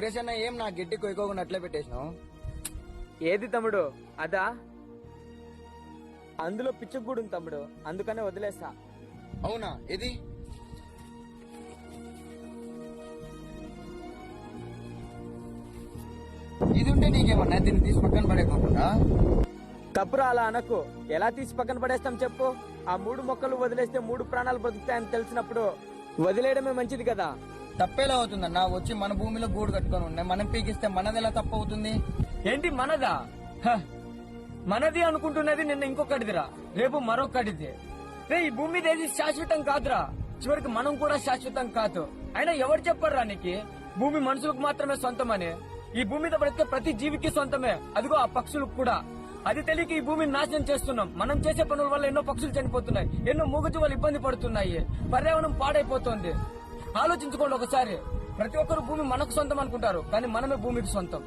Depression ఏం నా గిట్టి కొయ్యకోకుండా అట్లే పెట్టేసినావు. ఏది తమ్ముడు అదా? అందులో పిచ్చుకు కూడా ఉంది తమ్ముడు, అందుకనే వదిలేస్తా. అవునా? ఇది ఇది ఉంటే నీకేమన్నా దీన్ని తీసి పక్కన పడేకోకుండా? తప్పురా అలా అనకు. ఎలా తీసి పక్కన పడేస్తాం చెప్పు? ఆ 3 మొక్కలు వదిలేస్తే 3 ప్రాణాలు బతుకుతాయని తెలిసినప్పుడు వదిలేయడమే మంచిది కదా. తప్పేలా అవుతుందన్నా? వచ్చి మన భూమిలో గూడు కట్టుకొని ఉన్నాయి, మనం పీకిస్తే మనది ఎలా తప్పు అవుతుంది? ఏంటి మనదా? మనది అనుకుంటున్నది నిన్న ఇంకొకటిదిరా, రేపు మరొకటిది. రే ఈ భూమి మీద ఏది శాశ్వతం కాదురా, చివరికి మనం కూడా శాశ్వతం కాదు. అయినా ఎవరు చెప్పారా నీకు భూమి మనుషులకు మాత్రమే సొంతమని? ఈ భూమి మీద బ్రతికే ప్రతి జీవికి సొంతమే, అదిగో ఆ పక్షులకు కూడా. అది తెలియక ఈ భూమిని నాశనం చేస్తున్నాం. మనం చేసే పనుల వల్ల ఎన్నో పక్షులు చనిపోతున్నాయి, ఎన్నో మూగజీవాలు ఇబ్బంది పడుతున్నాయి, పర్యావరణం పాడైపోతోంది. ఆలోచించుకోండి ఒకసారి. ప్రతి ఒక్కరు భూమి మనకు సొంతం అనుకుంటారు, కానీ మనమే భూమికి సొంతం.